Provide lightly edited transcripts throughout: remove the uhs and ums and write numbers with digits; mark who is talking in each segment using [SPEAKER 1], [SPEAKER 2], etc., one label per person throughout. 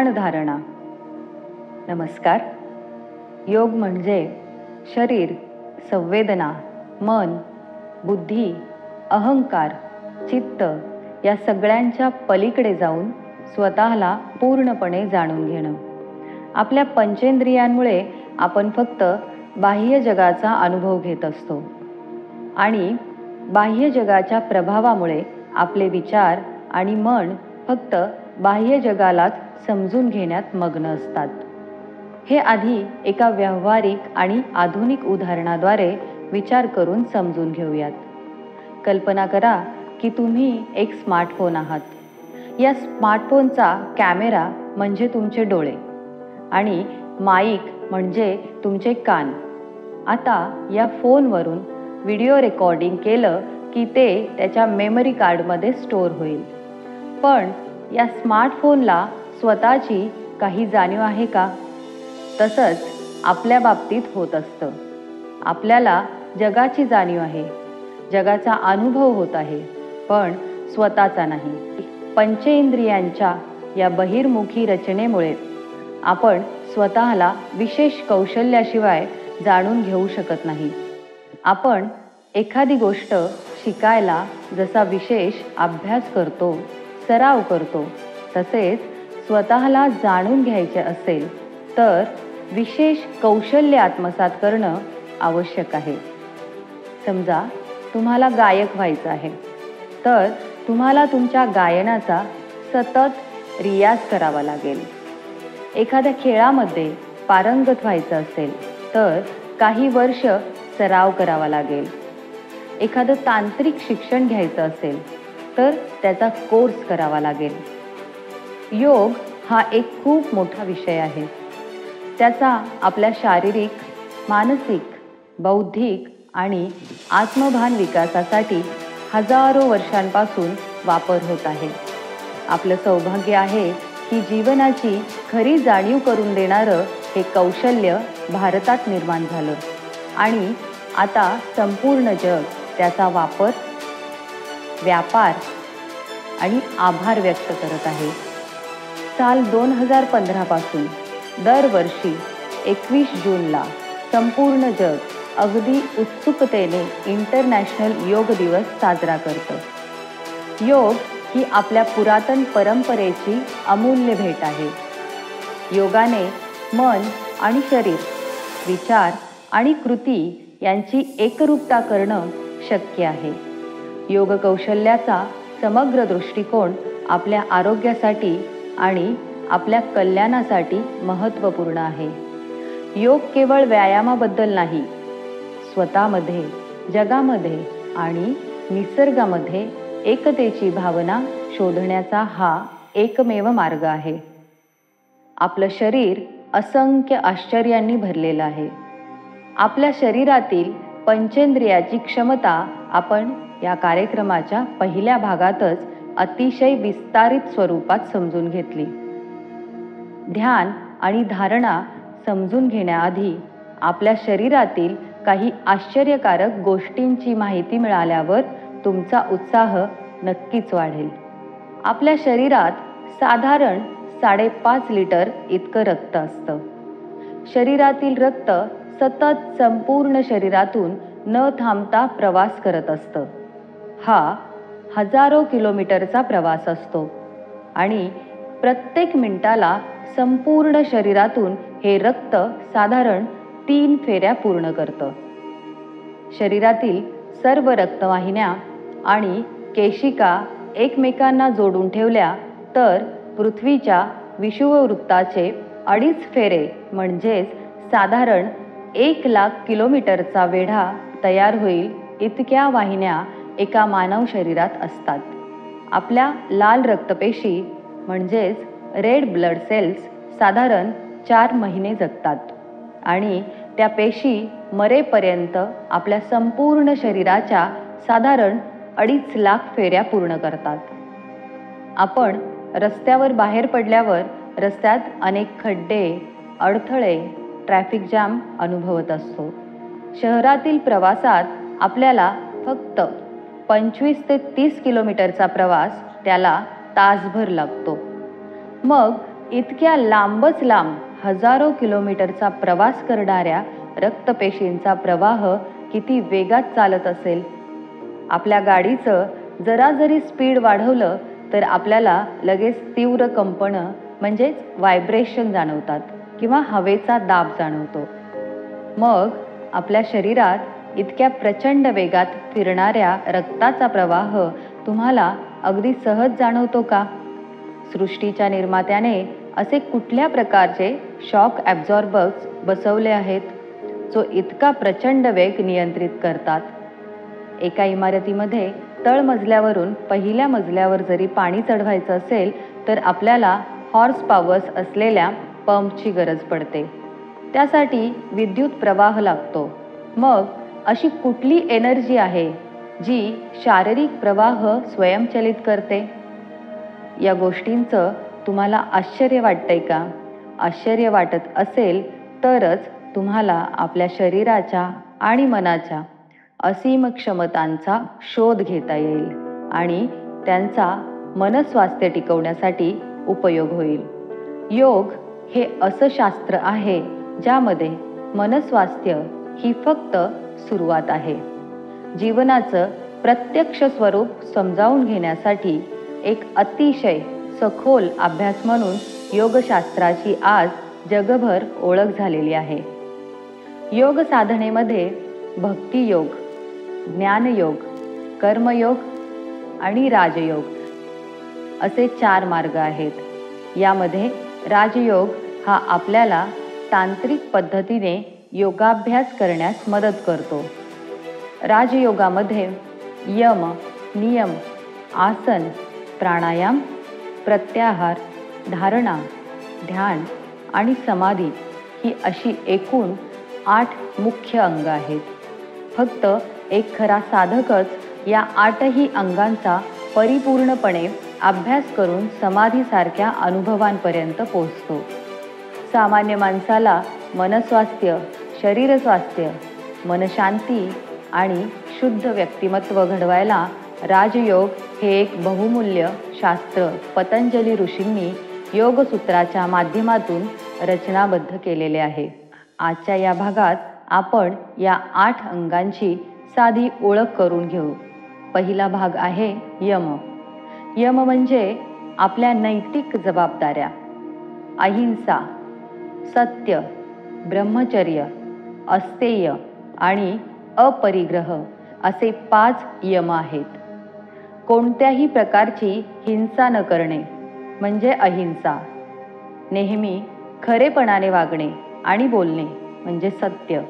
[SPEAKER 1] ध्यानधारणा. नमस्कार. योग म्हणजे शरीर, संवेदना, मन, बुद्धी, अहंकार, चित्त या सगळ्यांच्या पलीकडे जाऊन स्वतःला पूर्णपणे जाणून घेणं. आपल्या पंचेंद्रियांमुळे आपण फक्त बाह्य जगाचा अनुभव घेत असतो आणि बाह्य जगाच्या प्रभावामुळे आपले विचार आणि मन फक्त बाह्य जगालाच समजून घेण्यात मग्न असतात. हे आधी एका व्यावहारिक आणि आधुनिक उदाहरणाद्वारे विचार करून समजून घेऊयात. कल्पना करा की तुम्ही एक स्मार्टफोन आहात. या स्मार्टफोनचा कॅमेरा म्हणजे तुमचे डोळे आणि माईक म्हणजे तुमचे कान. आता या फोनवरून व्हिडिओ रेकॉर्डिंग केलं की ते त्याच्या मेमरी कार्डमध्ये स्टोअर होईल. पण या स्मार्टफोनला स्वतःची काही जाणीव आहे का? तसंच आपल्या बाबतीत होत असतं. आपल्याला जगाची जाणीव आहे, जगाचा अनुभव होत आहे, पण स्वतःचा नाही. पंचेंद्रियांच्या या बहिर्मुखी रचनेमुळे आपण स्वतःला विशेष कौशल्याशिवाय जाणून घेऊ शकत नाही. आपण एखादी गोष्ट शिकायला जसा विशेष अभ्यास करतो, सराव करतो, तसेच स्वतःला जाणून घ्यायचे असेल तर विशेष कौशल्य आत्मसात करणं आवश्यक आहे. समजा तुम्हाला गायक व्हायचं आहे, तर तुम्हाला तुमच्या गायनाचा सतत रियाज करावा लागेल. एखाद्या खेळामध्ये पारंगत व्हायचं असेल तर काही वर्ष सराव करावा लागेल. एखादं तांत्रिक शिक्षण घ्यायचं असेल तर त्याचा कोर्स करावा लागेल. योग हा एक खूप मोठा विषय आहे. त्याचा आपल्या शारीरिक, मानसिक, बौद्धिक आणि आत्मभान विकासासाठी हजारो वर्षांपासून वापर होत आहे. आपलं सौभाग्य आहे की जीवनाची खरी जाणीव करून देणारं हे कौशल्य भारतात निर्माण झालं आणि आता संपूर्ण जग त्याचा वापर, व्यापार आणि आभार व्यक्त करत आहे. साल 2015 पासून दरवर्षी 21 जूनला संपूर्ण जग अगदी उत्सुकतेने इंटरनॅशनल योग दिवस साजरा करतं. योग ही आपल्या पुरातन परंपरेची अमूल्य भेट आहे. योगाने मन आणि शरीर, विचार आणि कृती यांची एकरूपता करणं शक्य आहे. योग कौशल्याचा समग्र दृष्टिकोन आपल्या आरोग्यासाठी आणि आपल्या कल्याणासाठी महत्त्वपूर्ण आहे. योग केवळ व्यायामाबद्दल नाही, स्वतःमध्ये, जगामध्ये आणि निसर्गामध्ये एकतेची भावना शोधण्याचा हा एकमेव मार्ग आहे. आपलं शरीर असंख्य आश्चर्यांनी भरलेलं आहे. आपल्या शरीरातील पंचेंद्रियाची क्षमता आपण या कार्यक्रमाच्या पहिल्या भागातच अतिशय विस्तारित स्वरूपात समजून घेतली. ध्यान आणि धारणा समजून घेण्याआधी आपल्या शरीरातील काही आश्चर्यकारक गोष्टींची माहिती मिळाल्यावर तुमचा उत्साह नक्कीच वाढेल. आपल्या शरीरात साधारण 5.5 लिटर इतकं रक्त असतं. शरीरातील रक्त सतत संपूर्ण शरीरातून न थांबता प्रवास करत असतं. हा हजारो किलोमीटरचा प्रवास असतो आणि प्रत्येक मिनिटाला संपूर्ण शरीरातून हे रक्त साधारण 3 फेऱ्या पूर्ण करतं. शरीरातील सर्व रक्तवाहिन्या आणि केशिका एकमेकांना जोडून ठेवल्या तर पृथ्वीच्या विषुववृत्ताचे 2.5 फेरे म्हणजेच साधारण 1,00,000 किलोमीटरचा वेढा तयार होईल इतक्या वाहिन्या एका मानव शरीरात असतात. आपल्या लाल रक्तपेशी म्हणजेच रेड ब्लड सेल्स साधारण 4 महिने जगतात आणि त्या पेशी मरेपर्यंत आपल्या संपूर्ण शरीराच्या साधारण 2.5 लाख फेऱ्या पूर्ण करतात. आपण रस्त्यावर बाहेर पडल्यावर रस्त्यात अनेक खड्डे, अडथळे, ट्रॅफिक जॅम अनुभवत असतो. शहरातील प्रवासात आपल्याला फक्त 25 ते 30 किलोमीटरचा प्रवास त्याला तासभर लागतो. मग इतक्या लांबच लांब हजारो किलोमीटरचा प्रवास करणाऱ्या रक्तपेशींचा प्रवाह किती वेगात चालत असेल. आपल्या गाडीचं जरा जरी स्पीड वाढवलं तर आपल्याला लगेच तीव्र कंपनं म्हणजेच व्हायब्रेशन जाणवतात किंवा हवेचा दाब जाणवतो. मग आपल्या शरीरात इतक्या प्रचंड वेगात फिरणाऱ्या रक्ताचा प्रवाह तुम्हाला अगदी सहज जाणवतो का? सृष्टीच्या निर्मात्याने असे कुठल्या प्रकारचे शॉक ॲब्झॉर्बर्स बसवले आहेत जो इतका प्रचंड वेग नियंत्रित करतात? एका इमारतीमध्ये तळमजल्यावरून पहिल्या मजल्यावर जरी पाणी चढवायचं असेल तर आपल्याला हॉर्स पॉवर्स असलेल्या पंपची गरज पडते. त्यासाठी विद्युत प्रवाह लागतो. मग अशी कुठली एनर्जी आहे जी शारीरिक प्रवाह स्वयंचलित करते? या गोष्टींचं तुम्हाला आश्चर्य वाटतंय का? आश्चर्य वाटत असेल तरच तुम्हाला आपल्या शरीराच्या आणि मनाच्या असीम क्षमतांचा शोध घेता येईल आणि त्यांचा मनस्वास्थ्य टिकवण्यासाठी उपयोग होईल. योग हे असं शास्त्र आहे ज्यामध्ये मनस्वास्थ्य ही फक्त सुरुवात आहे. जीवनाचं प्रत्यक्ष स्वरूप समजावून घेण्यासाठी एक अतिशय सखोल अभ्यास म्हणून योगशास्त्राची आज जगभर ओळख झालेली आहे. योग साधनेमध्ये भक्तियोग, ज्ञानयोग, कर्मयोग आणि राजयोग असे 4 मार्ग आहेत. यामध्ये राजयोग हा आपल्याला तांत्रिक पद्धतीने योगाभ्यास करण्यास मदत करतो. राजयोगामध्ये यम, नियम, आसन, प्राणायाम, प्रत्याहार, धारणा, ध्यान आणि समाधी ही अशी एकूण 8 मुख्य अंग आहेत. फक्त एक खरा साधकच या 8ही अंगांचा परिपूर्णपणे अभ्यास करून समाधीसारख्या अनुभवांपर्यंत पोहोचतो. सामान्य माणसाला मनस्वास्थ्य, शरीरस्वास्थ्य, मनशांती आणि शुद्ध व्यक्तिमत्व घडवायला राजयोग हे एक बहुमूल्य शास्त्र पतंजली ऋषींनी योगसूत्राच्या माध्यमातून रचनाबद्ध केलेले आहे. आजच्या या भागात आपण या 8 अंगांची साधी ओळख करून घेऊ. पहिला भाग आहे यम. यम म्हणजे आपल्या नैतिक जबाबदाऱ्या. अहिंसा, सत्य, ब्रह्मचर्य, अस्तेय आणि अपरिग्रह असे 5 यम आहेत. कोणत्याही प्रकारची हिंसा न करणे म्हणजे अहिंसा. नेहमी खरेपणाने वागणे आणि बोलणे म्हणजे सत्य.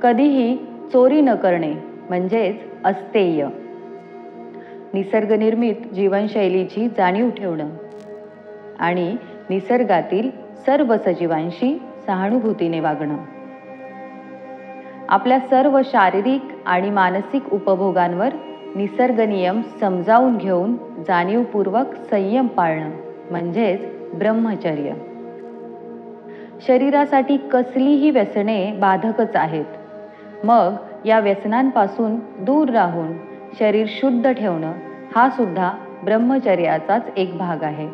[SPEAKER 1] कधीही चोरी न करणे म्हणजेच अस्तेय. निसर्गनिर्मित जीवनशैलीची जाणीव ठेवणं आणि निसर्गातील सर्व सजीवांशी सहानुभूतीने वागणं. आपल्या सर्व शारीरिक आणि मानसिक उपभोगांवर निसर्ग नियम समजावून घेऊन जाणीवपूर्वक संयम पाळणं म्हणजेच ब्रह्मचर्य. शरीरासाठी कसलीही व्यसने बाधकच आहेत. मग या व्यसनांपासून दूर राहून शरीर शुद्ध ठेवणं हा सुद्धा ब्रह्मचर्याचाच एक भाग आहे.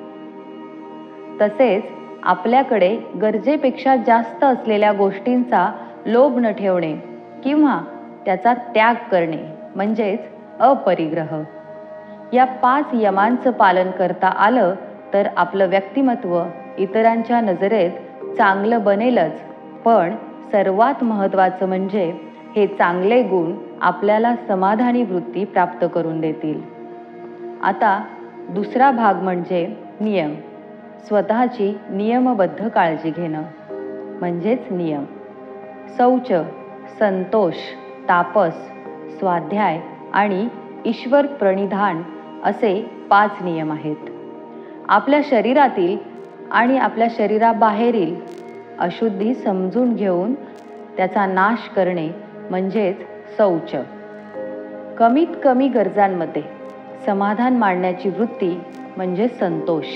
[SPEAKER 1] तसेच आपल्याकडे गरजेपेक्षा जास्त असलेल्या गोष्टींचा लोभ न ठेवणे किंवा त्याचा त्याग करणे म्हणजेच अपरिग्रह. या 5 यमांचं पालन करता आलं तर आपलं व्यक्तिमत्व इतरांच्या नजरेत चांगलं बनेलच, पण सर्वात महत्त्वाचं म्हणजे हे चांगले गुण आपल्याला समाधानी वृत्ती प्राप्त करून देतील. आता दुसरा भाग म्हणजे नियम. स्वतःची नियमबद्ध काळजी घेणं म्हणजेच नियम. शौच, संतोष, तापस, स्वाध्याय आणि ईश्वर प्रणिधान असे 5 नियम आहेत. आपल्या शरीरातील आणि आपल्या शरीराबाहेरील अशुद्धी समजून घेऊन त्याचा नाश करणे म्हणजेच शौच. कमीत कमी गरजांमध्ये समाधान मानण्याची वृत्ती म्हणजे संतोष.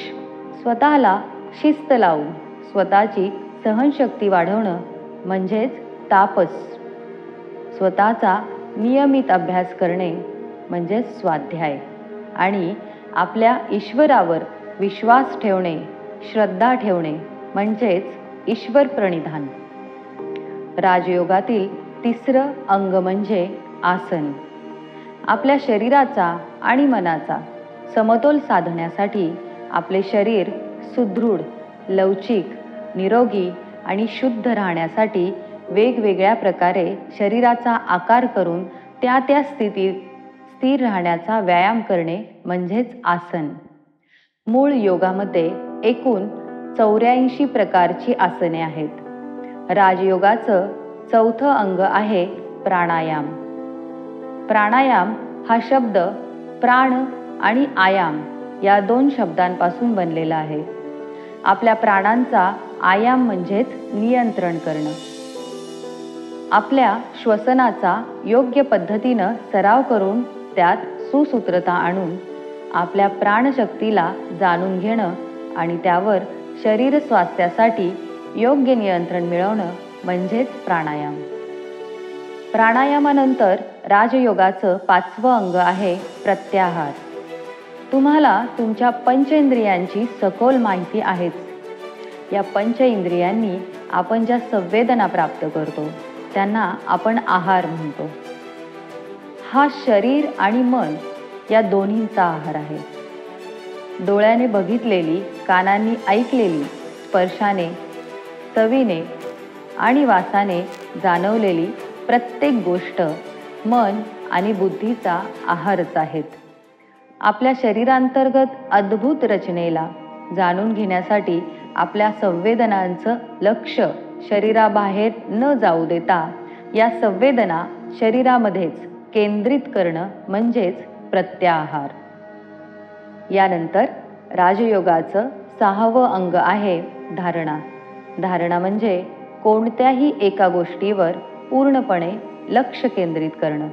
[SPEAKER 1] स्वतःला शिस्त लावून स्वतःची सहनशक्ती वाढवणं म्हणजेच तापस. स्वतःचा नियमित अभ्यास करणे म्हणजे स्वाध्याय आणि आपल्या ईश्वरावर विश्वास ठेवणे श्रद्धा ठेवणे म्हणजेच ईश्वर प्रणिधान. राजयोगातील तिसरं अंग म्हणजे आसन. आपल्या शरीराचा आणि मनाचा समतोल साधण्यासाठी आपले शरीर सुदृढ, लवचिक, निरोगी आणि शुद्ध राहण्यासाठी वेगवेगळ्या प्रकारे शरीराचा आकार करून त्या त्या स्थितीत स्थिर राहण्याचा व्यायाम करणे म्हणजेच आसन. मूळ योगामध्ये एकूण 84 प्रकारची आसने आहेत. राजयोगाचं चौथं अंग आहे प्राणायाम. प्राणायाम हा शब्द प्राण आणि आयाम या 2 शब्दांपासून बनलेला आहे. आपल्या प्राणांचा आयाम म्हणजेच नियंत्रण करणं. आपल्या श्वसनाचा योग्य पद्धतीनं सराव करून त्यात सुसूत्रता आणून आपल्या प्राणशक्तीला जाणून घेणं आणि त्यावर शरीर स्वास्थ्यासाठी योग्य नियंत्रण मिळवणं म्हणजेच प्राणायाम. प्राणायामानंतर राजयोगाचं 5वं अंग आहे प्रत्याहार. तुम्हाला तुमच्या पंचेंद्रियांची सखोल माहिती आहेच. या पंच इंद्रियांनी आपण ज्या संवेदना प्राप्त करतो त्यांना आपण आहार म्हणतो. हा शरीर आणि मन या दोन्हींचा आहार आहे. डोळ्याने बघितलेली, कानांनी ऐकलेली, स्पर्शाने, चवीने आणि वासाने जाणवलेली प्रत्येक गोष्ट मन आणि बुद्धीचा आहारच आहेत. आपल्या शरीरांतर्गत अद्भुत रचनेला जाणून घेण्यासाठी आपल्या संवेदनांचं लक्ष शरीराबाहेर न जाऊ देता या संवेदना शरीरामध्येच केंद्रित करणं म्हणजेच प्रत्याहार. यानंतर राजयोगाचं 6वं अंग आहे धारणा. धारणा म्हणजे कोणत्याही एका गोष्टीवर पूर्णपणे लक्ष केंद्रित करणं.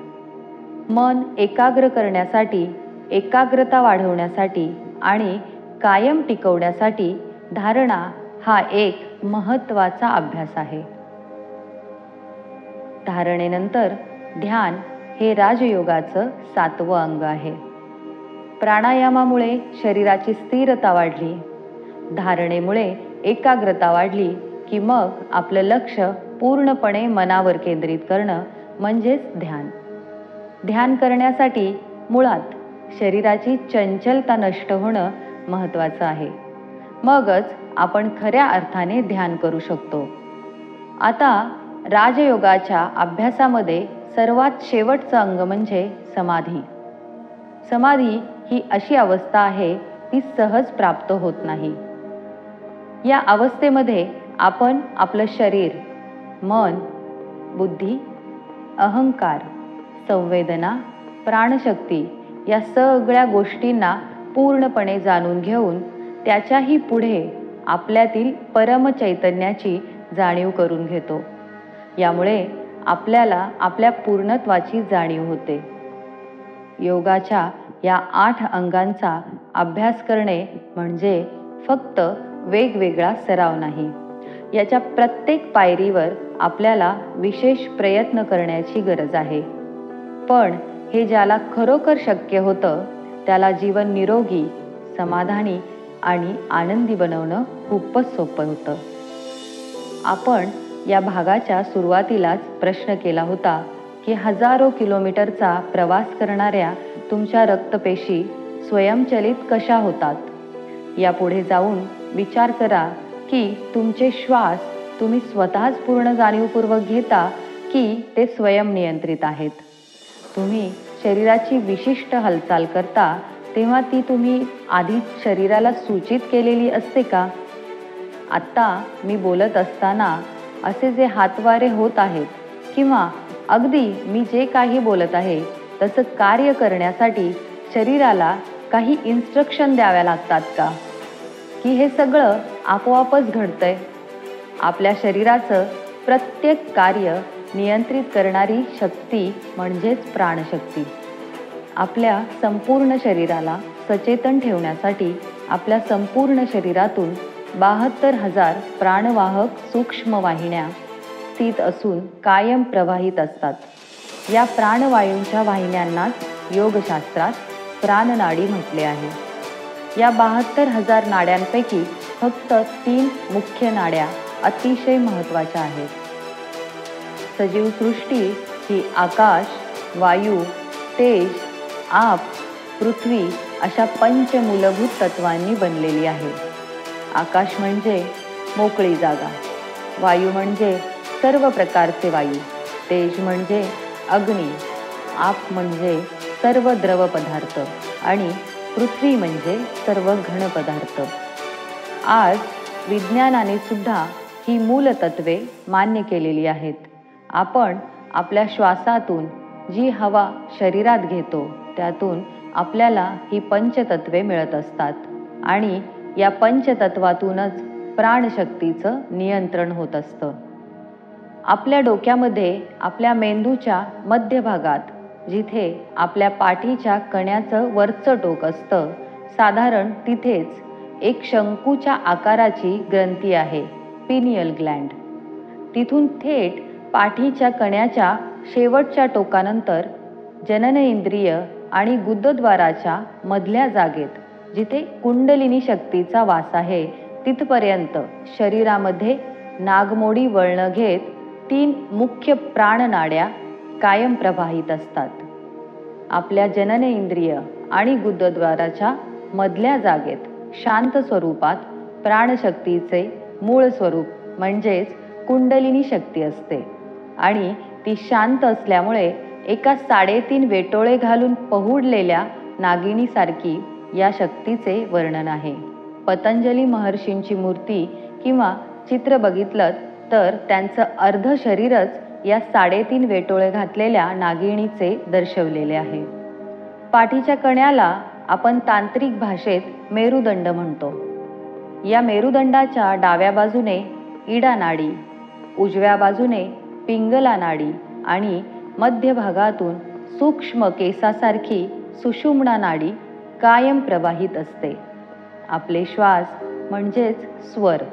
[SPEAKER 1] मन एकाग्र करण्यासाठी, एकाग्रता वाढवण्यासाठी आणि कायम टिकवण्यासाठी धारणा हा एक महत्त्वाचा अभ्यास आहे. धारणेनंतर ध्यान हे राजयोगाचं 7वं अंग आहे. प्राणायामामुळे शरीराची स्थिरता वाढली, धारणेमुळे एकाग्रता वाढली की मग आपलं लक्ष पूर्णपणे मनावर केंद्रित करणं म्हणजेच ध्यान. ध्यान करण्यासाठी मुळात शरीराची चंचलता नष्ट होणं महत्त्वाचं आहे. मगच आपण खऱ्या अर्थाने ध्यान करू शकतो. आता राजयोगाच्या अभ्यासामध्ये सर्वात शेवटचं अंग म्हणजे समाधी. समाधी ही अशी अवस्था आहे ती सहज प्राप्त होत नाही. या अवस्थेमध्ये आपण आपलं शरीर, मन, बुद्धी, अहंकार, संवेदना, प्राणशक्ती या सगळ्या गोष्टींना पूर्णपणे जाणून घेऊन त्याच्याही पुढे आपल्यातील परमचैतन्याची जाणीव करून घेतो. यामुळे आपल्याला आपल्या पूर्णत्वाची जाणीव होते. योगाच्या या 8 अंगांचा अभ्यास करणे म्हणजे फक्त वेगवेगळा सराव नाही. याच्या प्रत्येक पायरीवर आपल्याला विशेष प्रयत्न करण्याची गरज आहे. पण हे ज्याला खरोखर शक्य होतं त्याला जीवन निरोगी, समाधानी आणि आनंदी बनवणं खूपच सोपं होतं. आपण या भागाच्या सुरुवातीलाच प्रश्न केला होता की हजारो किलोमीटरचा प्रवास करणाऱ्या तुमच्या रक्तपेशी स्वयंचलित कशा होतात. यापुढे जाऊन विचार करा की तुमचे श्वास तुम्ही स्वतःच पूर्ण जाणीवपूर्वक घेता की ते स्वयंनियंत्रित आहेत. तुम्ही शरीराची विशिष्ट हालचाल करता तेव्हा ती तुम्ही आधी शरीराला सूचित केलेली असते का? आत्ता मी बोलत असताना असे जे हातवारे होत आहेत किंवा अगदी मी जे काही बोलत आहे तसं कार्य करण्यासाठी शरीराला काही इन्स्ट्रक्शन द्याव्या लागतात का? की हे सगळं आपोआपच घडतंय? आपल्या शरीराचं प्रत्येक कार्य नियंत्रित करणारी शक्ती म्हणजेच प्राणशक्ती. आपल्या संपूर्ण शरीराला सचेतन ठेवण्यासाठी आपल्या संपूर्ण शरीरातून 72,000 प्राणवाहक सूक्ष्म वाहिन्या स्थित असून कायम प्रवाहित असतात. या प्राणवायूंच्या वाहिन्यांनाच योगशास्त्रात प्राणनाडी म्हटले आहे. या 72,000 नाड्यांपैकी फक्त 3 मुख्य नाड्या अतिशय महत्त्वाच्या आहेत. सजीव सृष्टी ही आकाश, वायू, तेज, आप, पृथ्वी अशा 5 मूलभूत तत्वांनी बनलेली आहे. आकाश म्हणजे मोकळी जागा, वायू म्हणजे सर्व प्रकारचे वायू, तेज म्हणजे अग्नी, आप म्हणजे सर्व द्रव पदार्थ आणि पृथ्वी म्हणजे सर्व घन पदार्थ. आज विज्ञानाने सुद्धा ही मूलतत्वे मान्य केलेली आहेत. आपण आपल्या श्वासातून जी हवा शरीरात घेतो त्यातून आपल्याला ही पंचतत्वे मिळत असतात आणि या पंचतत्वातूनच प्राणशक्तीचं नियंत्रण होत असतं. आपल्या डोक्यामध्ये आपल्या मेंदूच्या मध्यभागात जिथे आपल्या पाठीच्या कण्याचं वरचं टोक असतं, साधारण तिथेच एक शंकूच्या आकाराची ग्रंथी आहे, पिनियल ग्लँड. तिथून थेट पाठीच्या कण्याच्या शेवटच्या टोकानंतर जननेंद्रिय आणि गुदद्वाराच्या मधल्या जागेत जिथे कुंडलिनी शक्तीचा वास आहे तिथपर्यंत शरीरामध्ये नागमोडी वळण घेत 3 मुख्य प्राणनाड्या कायम प्रवाहित असतात. आपल्या जननेंद्रिय आणि गुदद्वाराच्या मधल्या जागेत शांत स्वरूपात प्राणशक्तीचे मूळ स्वरूप म्हणजेच कुंडलिनी शक्ती असते आणि ती शांत असल्यामुळे एका 3.5 वेटोळे घालून पहुडलेल्या नागिणीसारखी या शक्तीचे वर्णन आहे. पतंजली महर्षींची मूर्ती किंवा चित्र बघितलं तर त्यांचं अर्ध शरीरच या 3.5 वेटोळे घातलेल्या नागिणीचे दर्शवलेले आहे. पाठीच्या कण्याला आपण तांत्रिक भाषेत मेरुदंड म्हणतो. या मेरुदंडाच्या डाव्या बाजूने इडा नाडी, उजव्या बाजूने पिंगला नाडी आणि मध्यभागातून सूक्ष्म केसासारखी सुषुम्ना नाडी कायम प्रवाहित असते. आपले श्वास म्हणजेच स्वर.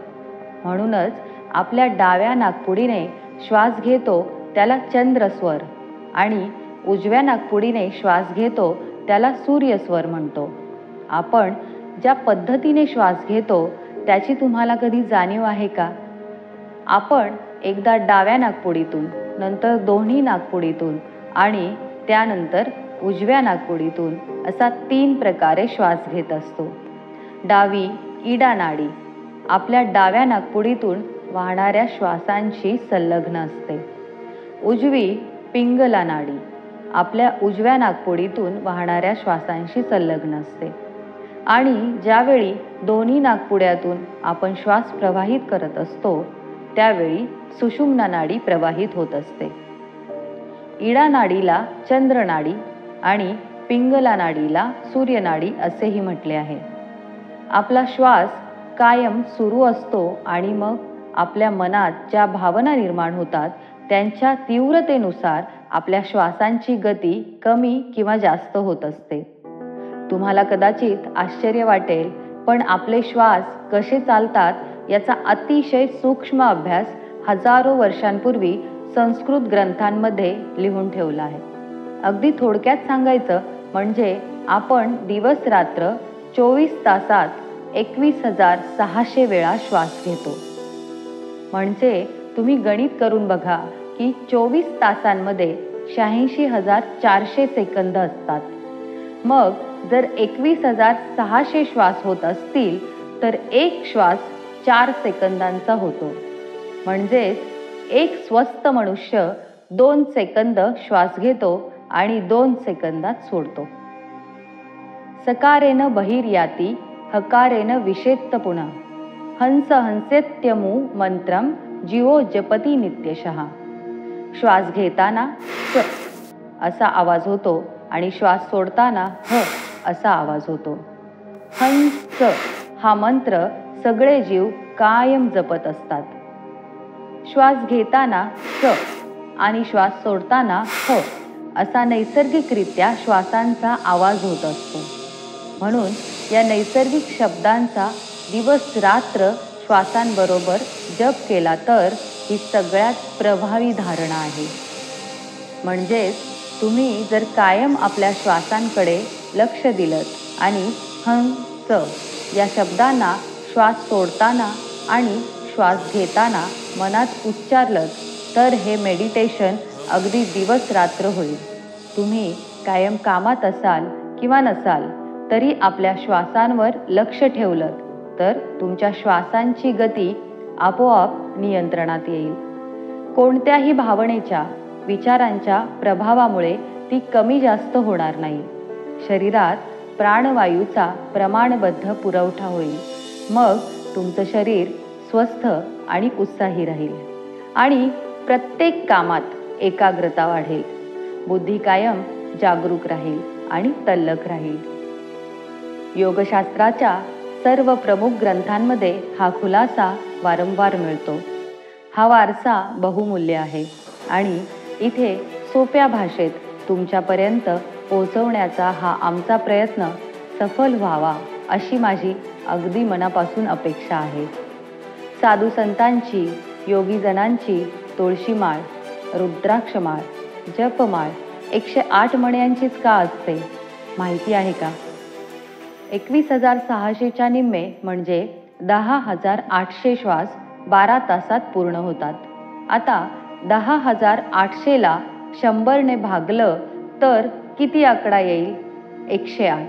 [SPEAKER 1] म्हणूनच आपल्या डाव्या नाकपुडीने श्वास घेतो त्याला चंद्रस्वर आणि उजव्या नाकपुडीने श्वास घेतो त्याला सूर्यस्वर म्हणतो. आपण ज्या पद्धतीने श्वास घेतो त्याची तुम्हाला कधी जाणीव आहे का? आपण एकदा डाव्या नाकपुडीतून, नंतर दोन्ही नाकपुडीतून आणि त्यानंतर उजव्या नाकपुडीतून असा 3 प्रकारे श्वास घेत असतो. डावी इडा नाडी आपल्या डाव्या नाकपुडीतून वाहणाऱ्या श्वासांशी संलग्न असते. उजवी पिंगला नाडी आपल्या उजव्या नाकपुडीतून वाहणाऱ्या श्वासांशी संलग्न असते आणि ज्यावेळी दोन्ही नाकपुड्यातून आपण श्वास प्रवाहित करत असतो त्यावेळी सुषुम्ना नाडी प्रवाहित होत असते. इडा नाडीला चंद्रनाडी आणि पिंगला नाडीला सूर्यनाडी असेही म्हटले आहे. आपला श्वास कायम सुरू असतो आणि मग आपल्या मनात ज्या भावना निर्माण होतात त्यांच्या तीव्रतेनुसार आपल्या श्वासांची गती कमी किंवा जास्त होत असते. तुम्हाला कदाचित आश्चर्य वाटेल, पण आपले श्वास कसे चालतात याचा अतिशय सूक्ष्म अभ्यास हजारो वर्षांपूर्वी संस्कृत ग्रंथांमध्ये लिहून ठेवला आहे. अगदी थोडक्यात सांगायचं म्हणजे आपण दिवस रात्र 24 तासात 21,600 वेळा श्वास घेतो. म्हणजे तुम्ही गणित करून बघा की 24 तासांमध्ये 86,400 सेकंद असतात. मग जर 21,600 श्वास होत असतील तर एक श्वास 4 सेकंदांचा होतो. म्हणजेच एक स्वस्थ मनुष्य 2 सेकंद श्वास घेतो आणि 2 सेकंदात सोडतो. सकारेन बहिर्याती हकारेन विषेत्त पुनः हंस हंसेत्यमू मंत्रम जीवो जपती नित्यशः. श्वास घेताना स असा आवाज होतो आणि श्वास सोडताना ह असा आवाज होतो. हंस हा मंत्र सगळे जीव कायम जपत असतात. श्वास घेताना स आणि श्वास सोडताना ह असा नैसर्गिकरित्या श्वासांचा आवाज होत असतो. म्हणून या नैसर्गिक शब्दांचा दिवस रात्र श्वासांबरोबर जप केला तर ही सगळ्यात प्रभावी धारणा आहे. म्हणजेच तुम्ही जर कायम आपल्या श्वासांकडे लक्ष दिलत आणि हं स या शब्दांना श्वास सोडताना आणि श्वास घेताना मनात उच्चारलं तर हे मेडिटेशन अगदी दिवस रात्र होईल. तुम्ही कायम कामात असाल किंवा नसाल तरी आपल्या श्वासांवर लक्ष ठेवलं तर तुमच्या श्वासांची गती आपोआप नियंत्रणात येईल. कोणत्याही भावनेच्या, विचारांच्या प्रभावामुळे ती कमी जास्त होणार नाही. शरीरात प्राणवायूचा प्रमाणबद्ध पुरवठा होईल. मग तुमचं शरीर स्वस्थ आणि उत्साही राहील आणि प्रत्येक कामात एकाग्रता वाढेल. बुद्धी कायम जागरूक राहील आणि तल्लख राहील. योगशास्त्राच्या सर्व प्रमुख ग्रंथांमध्ये हा खुलासा वारंवार मिळतो. हा वारसा बहुमूल्य आहे आणि इथे सोप्या भाषेत तुमच्यापर्यंत पोहोचवण्याचा हा आमचा प्रयत्न सफल व्हावा अशी माझी अगदी मनापासून अपेक्षा आहे. साधू संतांची, योगीजनांची तुळशीमाळ, रुद्राक्षमाळ, जपमाळ 108 मण्यांचीच का असते माहिती आहे का? 21,600च्या निम्मे म्हणजे 10,800 श्वास 12 तासात पूर्ण होतात. आता 10,800ला 100ने भागलं तर किती आकडा येईल? 108.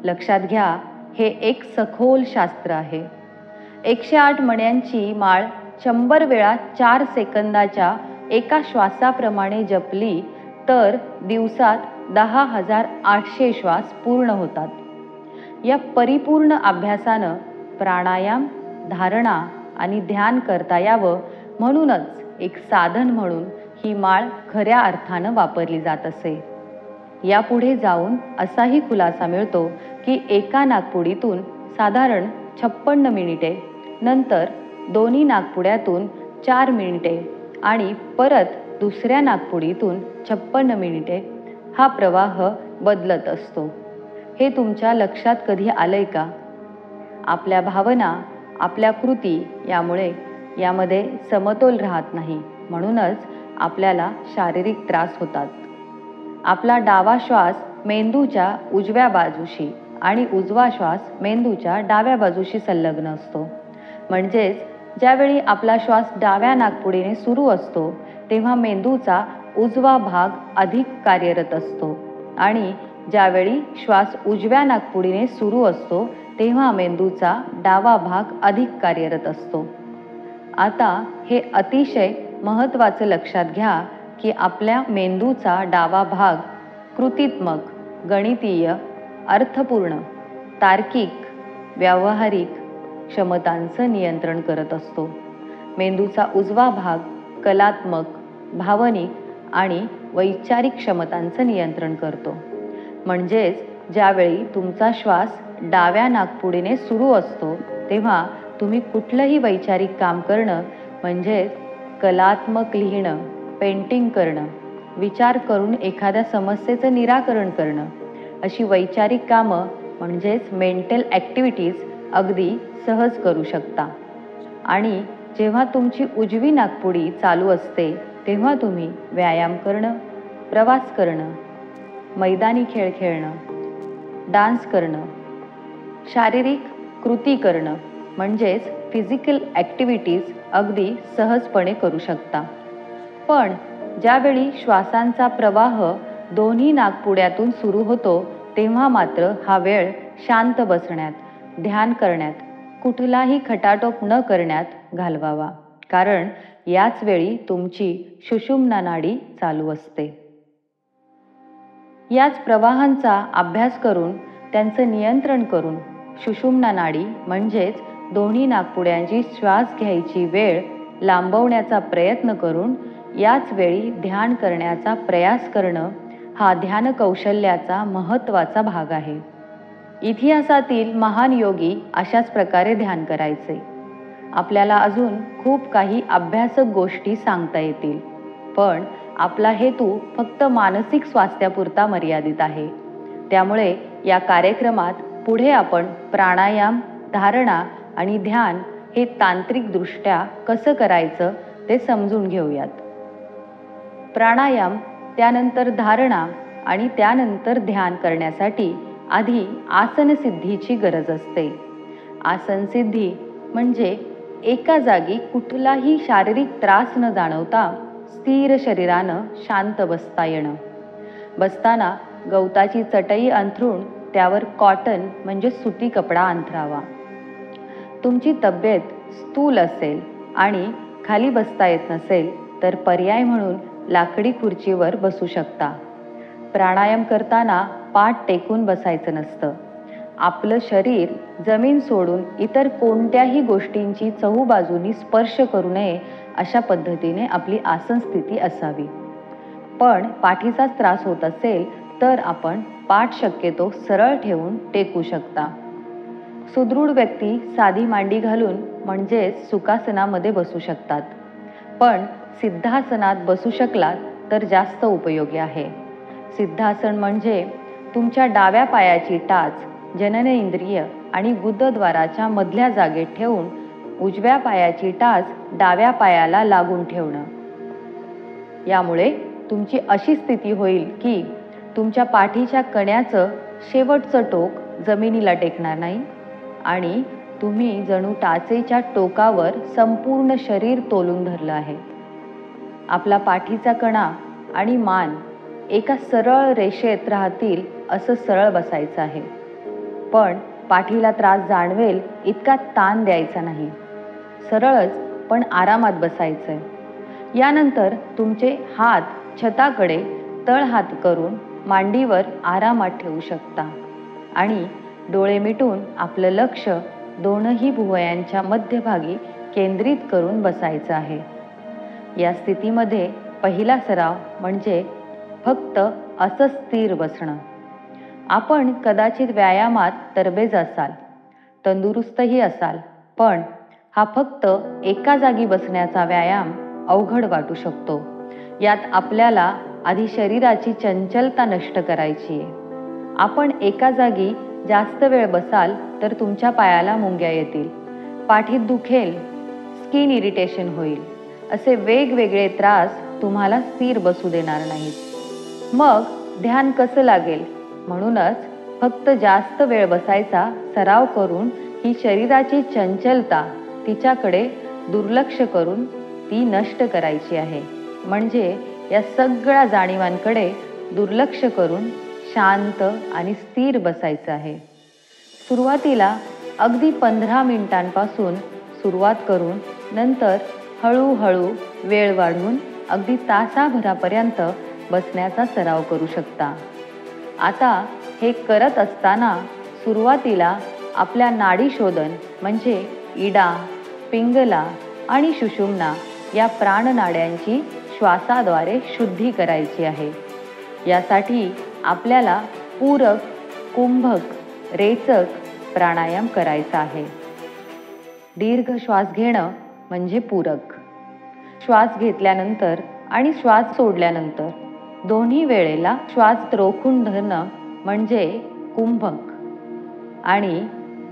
[SPEAKER 1] लक्षात घ्या, हे एक सखोल शास्त्र आहे. 108 मण्यांची माळ 100 वेळा 4 सेकंदाच्या एका श्वासाप्रमाणे जपली तर दिवसात 10,800 श्वास पूर्ण होतात. या परिपूर्ण अभ्यासानं प्राणायाम, धारणा आणि ध्यान करता यावं म्हणूनच एक साधन म्हणून ही माळ खऱ्या अर्थानं वापरली जात असे. यापुढे जाऊन असाही खुलासा मिळतो की एका नाकपुडीतून साधारण 56 मिनिटे, नंतर दोन्ही नाकपुड्यातून 4 मिनिटे आणि परत दुसऱ्या नाकपुडीतून 56 मिनिटे हा प्रवाह बदलत असतो. हे तुमच्या लक्षात कधी आलंय का? आपल्या भावना, आपल्या कृती यामध्ये समतोल राहत नाही, म्हणूनच आपल्याला शारीरिक त्रास होतात. आपला डावा श्वास मेंदूच्या उजव्या बाजूशी आणि उजवा श्वास मेंदूच्या डाव्या बाजूशी संलग्न असतो. म्हणजेच ज्यावेळी आपला श्वास डाव्या नाकपुडीने सुरू असतो तेव्हा मेंदूचा उजवा भाग अधिक कार्यरत असतो आणि ज्यावेळी श्वास उजव्या नाकपुडीने सुरू असतो तेव्हा मेंदूचा डावा भाग अधिक कार्यरत असतो. आता हे अतिशय महत्त्वाचं लक्षात घ्या की आपल्या मेंदूचा डावा भाग कृतीत्मक, गणितीय, अर्थपूर्ण, तार्किक, व्यावहारिक क्षमतांचं नियंत्रण करत असतो. मेंदूचा उजवा भाग कलात्मक, भावनिक आणि वैचारिक क्षमतांचं नियंत्रण करतो. म्हणजेच ज्यावेळी तुमचा श्वास डाव्या नाकपुडीने सुरू असतो तेव्हा तुम्ही कुठलंही वैचारिक काम करणं म्हणजेच कलात्मक लिहिणं, पेंटिंग करणं, विचार करून एखाद्या समस्येचं निराकरण करणं अशी वैचारिक कामं म्हणजेच मेंटल ॲक्टिव्हिटीज अगदी सहज करू शकता. आणि जेव्हा तुमची उजवी नाकपुडी चालू असते तेव्हा तुम्ही व्यायाम करणं, प्रवास करणं, मैदानी खेळ खेळणं, डान्स करणं, शारीरिक कृती करणं म्हणजेच फिजिकल ॲक्टिव्हिटीज अगदी सहजपणे करू शकता. पण ज्यावेळी श्वासांचा प्रवाह दोन्ही नाकपुड्यातून सुरू होतो तेव्हा मात्र हा वेळ शांत बसण्यात, ध्यान करण्यात, कुठलाही खटाटोप न करण्यात घालवावा. कारण याच वेळी तुमची सुषुम्ना नाडी चालू असते. याच प्रवाहांचा अभ्यास करून त्यांचं नियंत्रण करून सुषुम्ना नाडी म्हणजेच दोन्ही नाकपुड्यांची श्वास घ्यायची वेळ लांबवण्याचा प्रयत्न करून याच वेळी ध्यान करण्याचा प्रयास करणं हा ध्यान कौशल्याचा महत्त्वाचा भाग आहे. इतिहासातील महान योगी अशाच प्रकारे ध्यान करायचे. आपल्याला अजून खूप काही अभ्यासक गोष्टी सांगता येतील, पण आपला हेतू फक्त मानसिक स्वास्थ्यापुरता मर्यादित आहे. त्यामुळे या कार्यक्रमात पुढे आपण प्राणायाम, धारणा आणि ध्यान हे तांत्रिकदृष्ट्या कसं करायचं ते समजून घेऊयात. प्राणायाम, त्यानंतर धारणा आणि त्यानंतर ध्यान करण्यासाठी आधी आसनसिद्धीची गरज असते. आसन सिद्धी म्हणजे एका जागी कुठलाही शारीरिक त्रास न जाणवता स्थिर शरीरानं शांत बसता येणं. बसताना गवताची चटई अंथरून त्यावर कॉटन म्हणजे सुती कपडा अंथरावा. तुमची तब्येत स्थूल असेल आणि खाली बसता येत नसेल तर पर्याय म्हणून लाकडी खुर्चीवर बसू शकता. प्राणायाम करताना पाठ टेकून बसायचं नसतं. आपलं शरीर जमीन सोडून इतर कोणत्याही गोष्टींची चहूबाजूनी स्पर्श करू नये अशा पद्धतीने आपली आसन स्थिती असावी. पण पाठीचाच त्रास होत असेल तर आपण पाठ शक्यतो सरळ ठेवून टेकू शकता. सुदृढ व्यक्ती साधी मांडी घालून म्हणजेच सुखासनामध्ये बसू शकतात. पण सिद्धासनात बसू शकलात तर जास्त उपयोगी आहे. सिद्धासन म्हणजे तुमच्या डाव्या पायाची टाच जननेंद्रिय आणि गुदद्वाराच्या मधल्या जागेत ठेवून उजव्या पायाची टाच डाव्या पायाला लागून ठेवणं. यामुळे तुमची अशी स्थिती होईल की तुमच्या पाठीच्या कण्याचं शेवटचं टोक जमिनीला टेकणार नाही आणि तुम्ही जणू टाचेच्या टोकावर संपूर्ण शरीर तोलून धरलं आहे. आपला पाठीचा कणा आणि मान एका सरळ रेषेत राहतील असं सरळ बसायचं आहे. पण पाठीला त्रास जाणवेल इतका ताण द्यायचा नाही. सरळच पण आरामात बसायचंय. यानंतर तुमचे हात छताकडे तळहात करून मांडीवर आरामात ठेवू शकता आणि डोळे मिटून आपलं लक्ष दोनही भुवयांच्या मध्यभागी केंद्रित करून बसायचं आहे. या स्थितीमध्ये पहिला सराव म्हणजे फक्त असं स्थिर बसणं. आपण कदाचित व्यायामात तरबेज असाल, तंदुरुस्तही असाल, पण हा फक्त एका जागी बसण्याचा व्यायाम अवघड वाटू शकतो. यात आपल्याला आधी शरीराची चंचलता नष्ट करायची आहे. आपण एका जागी जास्त वेळ बसाल तर तुमच्या पायाला मुंग्या येतील, पाठीत दुखेल, स्किन इरिटेशन होईल. असे वेगवेगळे त्रास तुम्हाला स्थिर बसू देणार नाहीत. मग ध्यान कसं लागेल? म्हणूनच फक्त जास्त वेळ बसायचा सराव करून ही शरीराची चंचलता तिच्याकडे दुर्लक्ष करून ती नष्ट करायची आहे. म्हणजे या सगळ्या जाणीवांकडे दुर्लक्ष करून शांत आणि स्थिर बसायचं आहे. सुरुवातीला अगदी 15 मिनिटांपासून सुरुवात करून नंतर हळूहळू वेळ वाढवून अगदी तासाभरापर्यंत बसण्याचा सराव करू शकता. आता हे करत असताना सुरुवातीला आपल्या नाडी शोधन म्हणजे इडा, पिंगला आणि सुषुम्ना या प्राणनाड्यांची श्वासाद्वारे शुद्धी करायची आहे. यासाठी आपल्याला पूरक, कुंभक, रेचक प्राणायाम करायचा आहे. दीर्घ श्वास घेणं म्हणजे पूरक. श्वास घेतल्यानंतर आणि श्वास सोडल्यानंतर दोन्ही वेळेला श्वास रोखून धरणं म्हणजे कुंभक आणि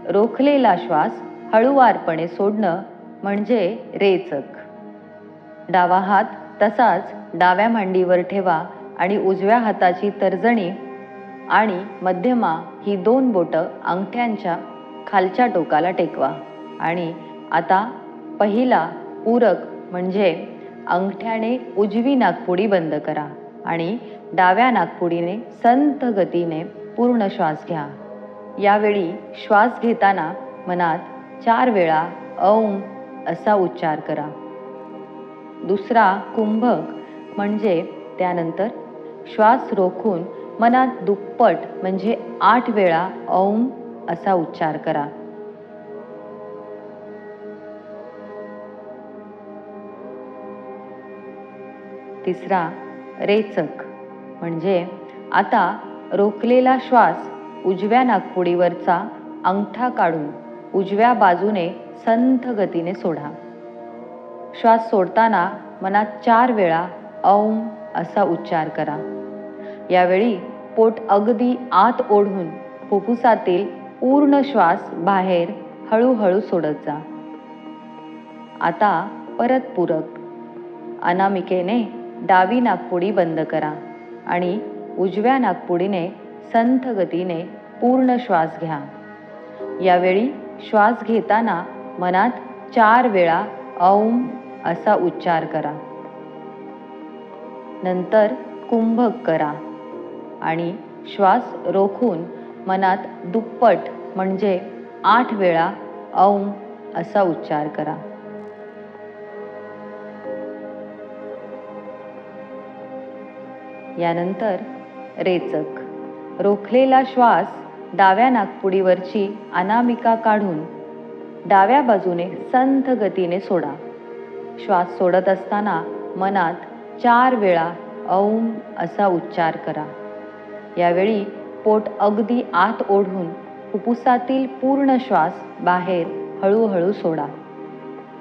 [SPEAKER 1] रोखलेला श्वास हळुवारपणे सोडणं म्हणजे रेचक. डावा हात तसाच डाव्या मांडीवर ठेवा आणि उजव्या हाताची तर्जनी आणि मध्यमा ही 2 बोटं अंगठ्यांच्या खालच्या टोकाला टेकवा. आणि आता पहिला पूरक म्हणजे अंगठ्याने उजवी नाकपुडी बंद करा आणि डाव्या नाकपुडीने संथ गतीने पूर्ण श्वास घ्या. यावेळी श्वास घेताना मनात 4 वेळा औम असा उच्चार करा. दुसरा कुंभक म्हणजे त्यानंतर श्वास रोखून मनात दुप्पट म्हणजे 8 वेळा औम असा उच्चार करा. तिसरा रेचक म्हणजे आता रोखलेला श्वास उजव्या नाकपुडीवरचा अंगठा काढून उजव्या बाजूने संथ गतीने सोडा. श्वास सोडताना मनात 4 वेळा औम असा उच्चार करा. यावेळी पोट अगदी आत ओढून फुफ्फुसातील पूर्ण श्वास बाहेर हळूहळू सोडत जा. आता परत पूरक. अनामिकेने डावी नाकपुडी बंद करा आणि उजव्या नाकपुडीने संथ गतीने पूर्ण श्वास घ्या. यावेळी श्वास घेताना मनात 4 वेळा औम असा उच्चार करा. नंतर कुंभक करा आणि श्वास रोखून मनात दुप्पट म्हणजे 8 वेळा औम असा उच्चार करा. यानंतर रेचक. रोखलेला श्वास डाव्या नाकपुडीवरची अनामिका काढून डाव्या बाजूने संथ गतीने सोडा. श्वास सोडत असताना मनात 4 वेळा औम असा उच्चार करा. यावेळी पोट अगदी आत ओढून फुफ्फुसातील पूर्ण श्वास बाहेर हळूहळू सोडा.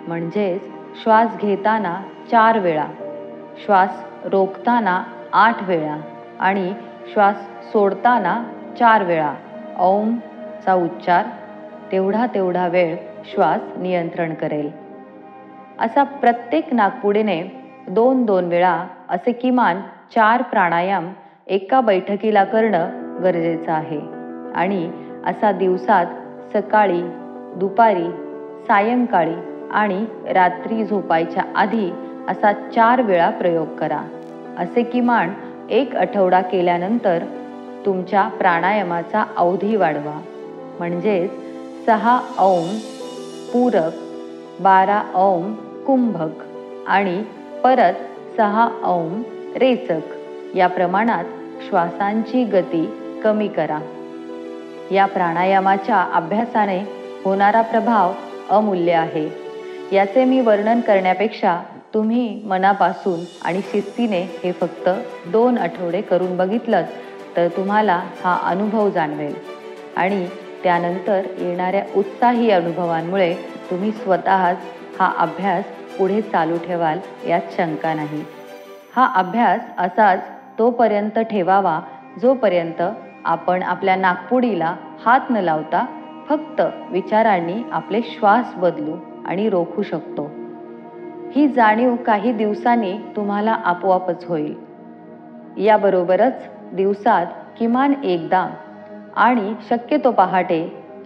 [SPEAKER 1] म्हणजेच श्वास घेताना 4 वेळा, श्वास रोखताना 8 वेळा आणि श्वास सोडताना 4 वेळा औमचा उच्चार तेवढा वेळ श्वास नियंत्रण करेल. असा प्रत्येक नाकपुडीने 2-2 वेळा असे किमान 4 प्राणायाम एका बैठकीला करणं गरजेचं आहे. आणि असा दिवसात सकाळी, दुपारी, सायंकाळी आणि रात्री झोपायच्या आधी असा 4 वेळा प्रयोग करा. असे किमान 1 आठवडा केल्यानंतर तुमच्या प्राणायामाचा अवधी वाढवा. म्हणजेच 6 औम पूरक, 12 औम कुंभक आणि परत 6 औम रेचक या प्रमाणात श्वासांची गती कमी करा. या प्राणायामाच्या अभ्यासाने होणारा प्रभाव अमूल्य आहे. याचे मी वर्णन करण्यापेक्षा तुम्ही मनापासून आणि शिस्तीने हे फक्त 2 आठवडे करून बघितलं तर तुम्हाला हा अनुभव जाणवेल आणि त्यानंतर येणाऱ्या उत्साही अनुभवांमुळे तुम्ही स्वतःच हा अभ्यास पुढे चालू ठेवाल यात शंका नाही. हा अभ्यास असाच तोपर्यंत ठेवावा जोपर्यंत आपण आपल्या नाकपुडीला हात न लावता फक्त विचारांनी आपले श्वास बदलू आणि रोखू शकतो. ही जाणीव काही दिवसांनी तुम्हाला आपोआपच होईल. याबरोबरच दिवसात किमान एकदा आणि शक्यतो पहाटे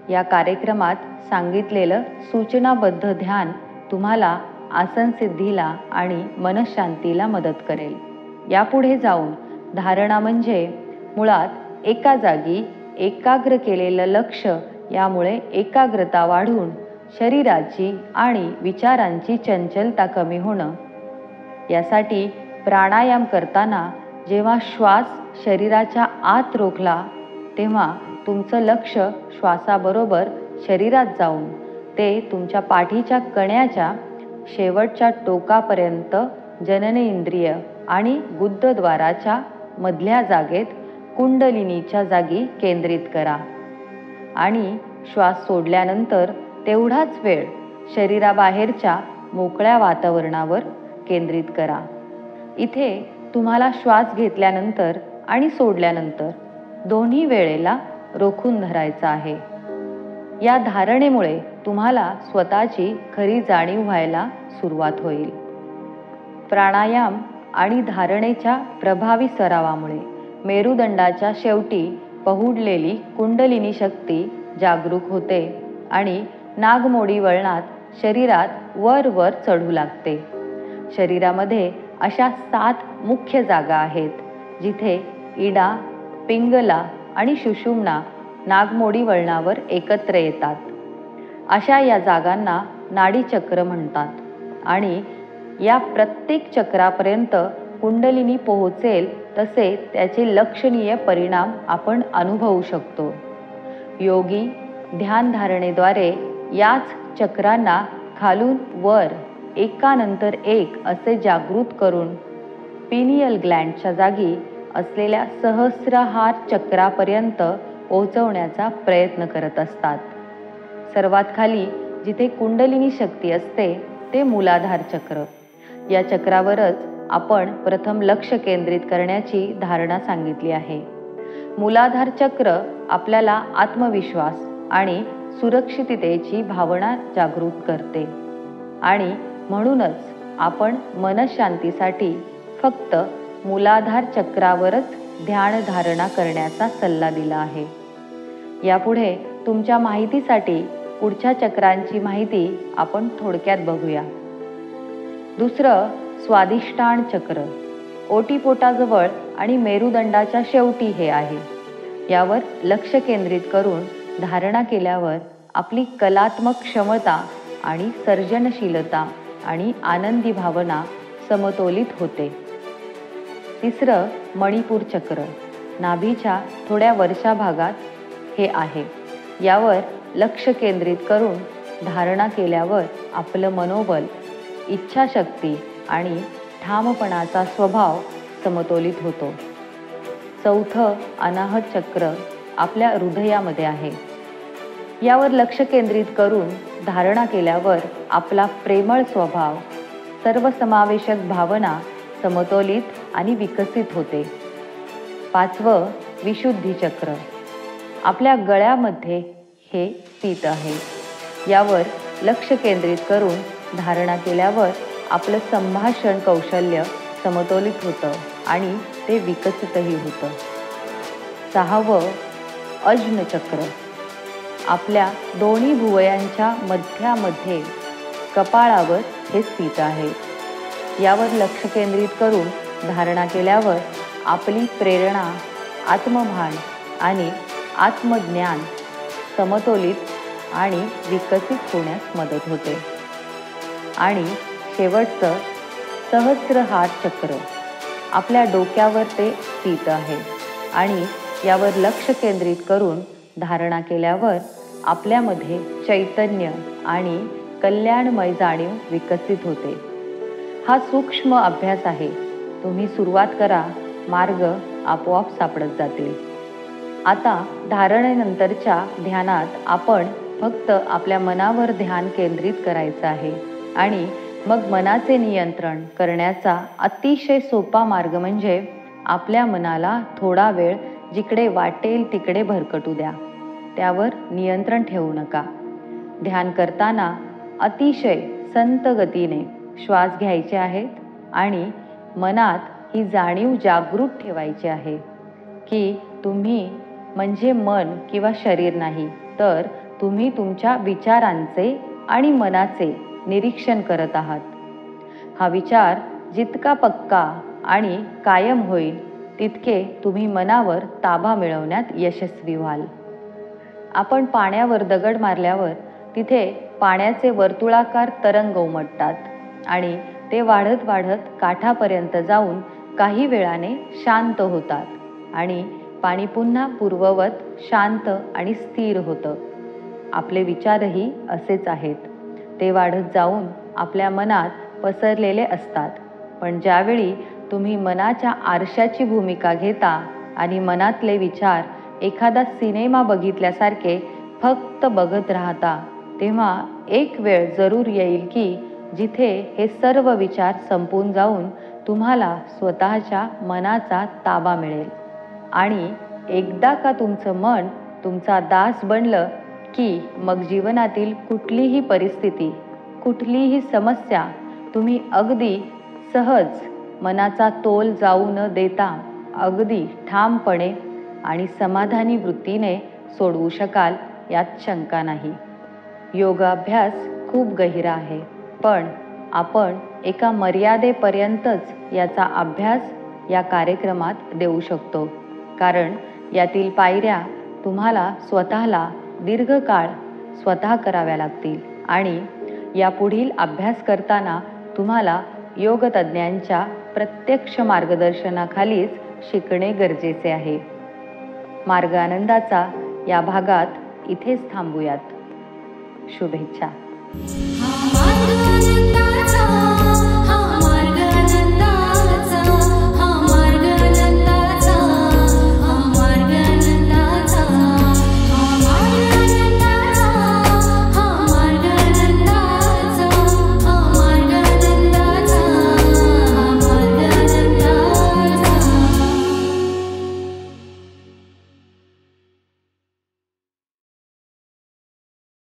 [SPEAKER 1] या कार्यक्रमात सांगितलेलं सूचनाबद्ध ध्यान तुम्हाला आसनसिद्धीला आणि मनशांतीला मदत करेल. यापुढे जाऊन धारणा म्हणजे मुळात एका जागी एकाग्र केलेलं लक्ष. यामुळे एकाग्रता वाढून शरीराची आणि विचारांची चंचलता कमी होणं. यासाठी प्राणायाम करताना जेव्हा श्वास शरीराच्या आत रोखला तेव्हा तुमचं लक्ष श्वासाबरोबर शरीरात जाऊन ते तुमच्या पाठीच्या कण्याच्या शेवटच्या टोकापर्यंत जननेंद्रिय आणि गुदद्वाराच्या मधल्या जागेत कुंडलिनीच्या जागी केंद्रित करा. आणि श्वास सोडल्यानंतर तेवढाच वेळ शरीराबाहेरच्या मोकळ्या वातावरणावर केंद्रित करा. इथे तुम्हाला श्वास घेतल्यानंतर आणि सोडल्यानंतर दोन्ही वेळेला रोखून धरायचा आहे. या धारणेमुळे तुम्हाला स्वतःची खरी जाणीव व्हायला सुरुवात होईल. प्राणायाम आणि धारणेच्या प्रभावी सरावामुळे मेरुदंडाच्या शेवटी पहुडलेली कुंडलिनी शक्ती जागरूक होते आणि नागमोडी वळणात शरीरात वर वर चढू लागते. शरीरामध्ये अशा 7 मुख्य जागा आहेत जिथे इडा, पिंगला आणि सुषुम्ना नागमोडी वळणावर एकत्र येतात. अशा या जागांना नाडीचक्र म्हणतात आणि या प्रत्येक चक्रापर्यंत कुंडलिनी पोहोचेल तसे त्याचे लक्षणीय परिणाम आपण अनुभवू शकतो. योगी ध्यानधारणेद्वारे याच चक्रांना खालून वर एकानंतर एक असे जागृत करून पिनियल ग्लँडच्या जागी असलेल्या सहस्राहार चक्रापर्यंत पोहोचवण्याचा प्रयत्न करत असतात. सर्वात खाली जिथे कुंडलिनी शक्ती असते ते मूलाधार चक्र. या चक्रावरच आपण प्रथम लक्ष केंद्रित करण्याची धारणा सांगितली आहे. मूलाधार चक्र आपल्याला आत्मविश्वास आणि सुरक्षिततेची भावना जागृत करते आणि म्हणूनच आपण मनशांतीसाठी फक्त मूलाधार चक्रावरच ध्यान धारणा करण्याचा सल्ला दिला आहे. यापुढे तुमच्या माहितीसाठी पुढच्या चक्रांची माहिती आपण थोडक्यात बघूया. दुसरं स्वादिष्टान चक्र ओटीपोटाजवळ आणि मेरुदंडाच्या शेवटी हे आहे. यावर लक्ष केंद्रित करून धारणा केल्यावर आपली कलात्मक क्षमता आणि सर्जनशीलता आणि आनंदी भावना समतोलित होते. तिसरं मणिपूर चक्र नाभीच्या थोड्या वरच्या भागात हे आहे. यावर लक्ष केंद्रित करून धारणा केल्यावर आपलं मनोबल, इच्छाशक्ती आणि ठामपणाचा स्वभाव समतोलित होतो. चौथं अनाहत चक्र आपल्या हृदयामध्ये आहे. यावर लक्ष केंद्रित करून धारणा केल्यावर आपला प्रेमळ स्वभाव, सर्वसमावेशक भावना समतोलित आणि विकसित होते. पाचवं विशुद्धी चक्र आपल्या गळ्यामध्ये हे स्थित आहे. यावर लक्ष केंद्रित करून धारणा केल्यावर आपलं संभाषण कौशल्य समतोलित होतं आणि ते विकसितही होतं. सहावं अज्न चक्र आपल्या दोन्ही भुवयांच्या मध्यामध्ये कपाळावर हे स्थित आहे. यावर लक्ष केंद्रित करून धारणा केल्यावर आपली प्रेरणा, आत्मभान आणि आत्मज्ञान समतोलित आणि विकसित होण्यास मदत होते. आणि शेवटचं सहस्त्रहार चक्र आपल्या डोक्यावर ते स्थित आहे आणि यावर लक्ष केंद्रित करून धारणा केल्यावर आपल्यामध्ये चैतन्य आणि कल्याणमय जाणीव विकसित होते. हा सूक्ष्म अभ्यास आहे. तुम्ही सुरुवात करा, मार्ग आपोआप सापडत जातील. आता धारणेनंतरच्या ध्यानात आपण फक्त आपल्या मनावर ध्यान केंद्रित करायचं आहे आणि मग मनाचे नियंत्रण करण्याचा अतिशय सोपा मार्ग म्हणजे आपल्या मनाला थोडा वेळ जिकडे वाटेल तिकडे भरकटू द्या. त्यावर नियंत्रण ठेवू नका. ध्यान करताना अतिशय संत गतीने श्वास घ्यायचे आहेत आणि मनात ही जाणीव जागृत ठेवायची आहे की तुम्ही म्हणजे मन किंवा शरीर नाही, तर तुम्ही तुमच्या विचारांचे आणि मनाचे निरीक्षण करत आहात. हा विचार जितका पक्का आणि कायम होईल तितके तुम्ही मनावर ताबा मिळवण्यात यशस्वी व्हाल. आपण पाण्यावर दगड मारल्यावर तिथे पाण्याचे वर्तुळाकार तरंग उमटतात आणि ते वाढत वाढत काठापर्यंत जाऊन काही वेळाने शांत होतात आणि पाणी पुन्हा पूर्ववत शांत आणि स्थिर होतं. आपले विचारही असेच आहेत. ते वाढत जाऊन आपल्या मनात पसरलेले असतात. पण ज्यावेळी तुम्ही मनाच्या आरशाची भूमिका घेता आणि मनातले विचार एखादा सिनेमा बघितल्यासारखे फक्त बघत राहता, तेव्हा एक वेळ जरूर येईल की जिथे हे सर्व विचार संपून जाऊन तुम्हाला स्वतःच्या मनाचा ताबा मिळेल. आणि एकदा का तुमचं मन तुमचा दास बनलं की मग जीवनातील कुठलीही परिस्थिती, कुठलीही समस्या तुम्ही अगदी सहज मनाचा तोल जाऊ न देता अगदी ठामपणे आणि समाधानी वृत्तीने सोडवू शकाल, यात शंका नाही. योगाभ्यास खूप गहिरा आहे, पण आपण एका मर्यादेपर्यंतच याचा अभ्यास या कार्यक्रमात देऊ शकतो. कारण यातील पायऱ्या तुम्हाला स्वतःला दीर्घकाळ स्वतः कराव्या लागतील आणि यापुढील अभ्यास करताना तुम्हाला योगतज्ञांच्या प्रत्यक्ष मार्गदर्शनाखालीच शिकणे गरजेचे आहे. मार्गानंदाचा या भागात इथेच थांबूयात. शुभेच्छा.